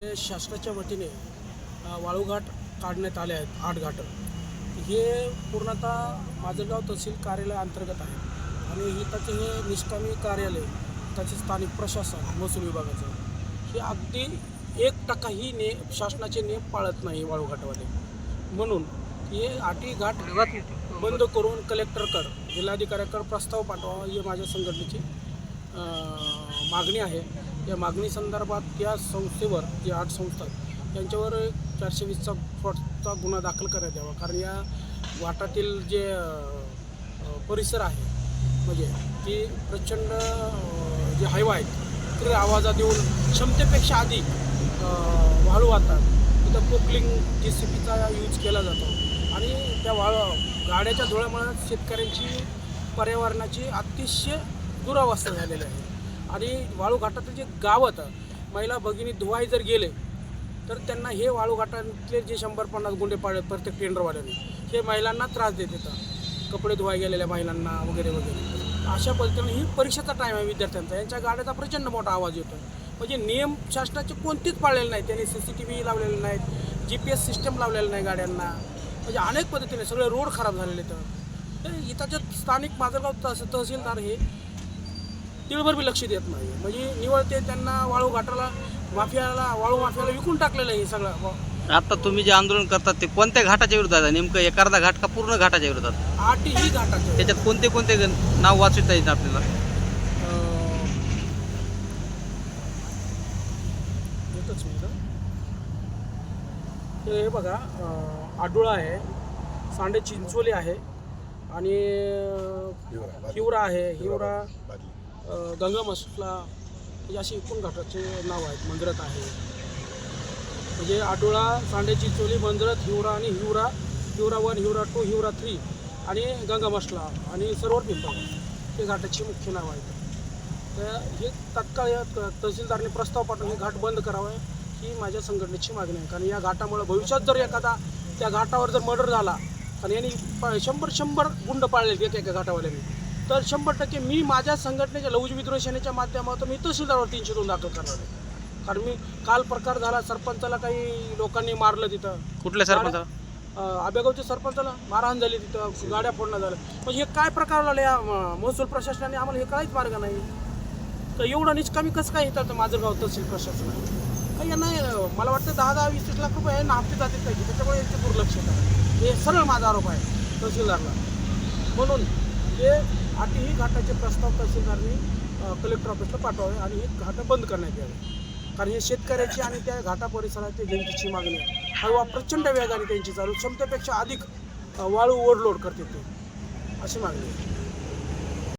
शासनाच्या वतीने वाळूघाट काढण्यात आले आहेत 8 घाट. हे पूर्णतः माजलगाव तहसील कार्यालय अंतर्गत आहे आणि त्याचे हे निष्कामी कार्यालय त्याचे स्थानिक प्रशासन महसूल विभागाचं हे अगदी 1% ही शासनाचे नियम पाळत नाही वाळूघाटवाले. म्हणून हे 8 घाट बंद करून कलेक्टरकडे जिल्हाधिकाऱ्याकडे प्रस्ताव पाठवावा ही माझ्या संघटनेची मागणी आहे. या मागणी संदर्भात त्या संस्थेवर जे 8 संस्था त्यांच्यावर 420चा फ्रॉडचा गुन्हा दाखल करण्यात यावा. कारण या वाटातील जे परिसर आहे म्हणजे ती प्रचंड जे हायवा आहेत तिथे आवाजात येऊन क्षमतेपेक्षा अधिक वाळू वाहतात. तिथं पोकलिंग JCBचा यूज केला जातो आणि त्या गाड्याच्या धुळ्यामुळे शेतकऱ्यांची पर्यावरणाची अतिशय दुरावस्था झालेली आहे. आणि वाळूघाटाचं जे गाव होतं महिला भगिनी धुवाई जर गेले तर त्यांना हे वाळूघाटातले जे 100-50 गुंडे पाडले प्रत्येक टेंडरवाल्यांनी हे महिलांना त्रास देत येतात, कपडे धुवाई गेलेल्या महिलांना वगैरे वगैरे. अशा पद्धतीने ही परीक्षेचा टाईम आहे विद्यार्थ्यांचा. यांच्या गाड्याचा प्रचंड मोठा आवाज येतो. म्हणजे नियम शासनाचे कोणतेच पाळलेले नाहीत. त्यांनी CCTV लावलेले नाहीत, GPS सिस्टम लावलेलं नाही गाड्यांना. म्हणजे अनेक पद्धतीने सगळे रोड खराब झालेले. तर इथाचे स्थानिक माजलगाव तहसीलदार हे तिळभर बी लक्ष देत नाही. म्हणजे निवळ ते त्यांना वाळू घाटाला वाळू माफियाला विकून टाकलेलं आहे सगळं. आता तुम्ही जे आंदोलन करतात ते कोणत्या घाटाच्या विरोधात आहे? नेमकं एखादा घाट का पूर्ण घाटाच्या विरोधात? 8 ही घाटाचे. त्याच्यात कोणते कोणते नाव वाचवता येईल आपल्याला? एकच मिनिट. हे बघा, आडुळा आहे, सांडे चिंचोली आहे आणि हिवरा आहे, हिवरा गंगामसला, अशी एकूण घाटाचे नाव आहेत. मंजरत आहे म्हणजे आडुळा, सांडे चिंचोली, मंजरत, हिवरा आणि हिवरा 1, हिवरा 2, हिवरा 3 आणि गंगामसला आणि सरोवर पिंपळ हे घाटाची मुख्य नाव आहेत. तर हे तत्काळ या तहसीलदारने प्रस्ताव पाठवून हे घाट बंद करावे ही माझ्या संघटनेची मागणी आहे. कारण या घाटामुळे भविष्यात जर एखादा त्या घाटावर जर मर्डर झाला आणि यांनी 100 गुंड पाळले एका घाटावाल्यांनी तर 100% मी माझ्या संघटनेच्या लवजविद्रोह सेनेच्या माध्यमातून मी तहसीलदारवर 302 दाखल करणार आहे. कारण मी काल प्रकार झाला, सरपंचाला काही लोकांनी मारलं तिथं. कुठल्या सरपंच? आबेगावच्या सरपंचाला मारहाण झाली, तिथं गाड्या फोडणं झालं. म्हणजे हे काय प्रकार झाले या महसूल प्रशासनाने? आम्हाला हे काहीच मार्ग नाही. तर एवढं निष्कामी कसं काय येतात माजलगाव तहसील प्रशासन आहे? यांना मला वाटतं 10-20 लाख रुपये यांना हप्ते जातील पाहिजे. त्याच्यामुळे यांचे दुर्लक्ष आहे. हे सरळ माझा आरोप आहे तहसीलदारला. म्हणून हे 8 ही घाटाचे प्रस्ताव तहसीलदारनी कलेक्टर ऑफिसला पाठवावे आणि हे घाटं बंद करण्यात यावे. कारण हे शेतकऱ्याची आणि त्या घाटा परिसरातील जनतेची मागणी आहे. हवा प्रचंड वेगाने त्यांची चालू, क्षमतेपेक्षा अधिक वाळू ओव्हरलोड करते ते, अशी मागणी आहे.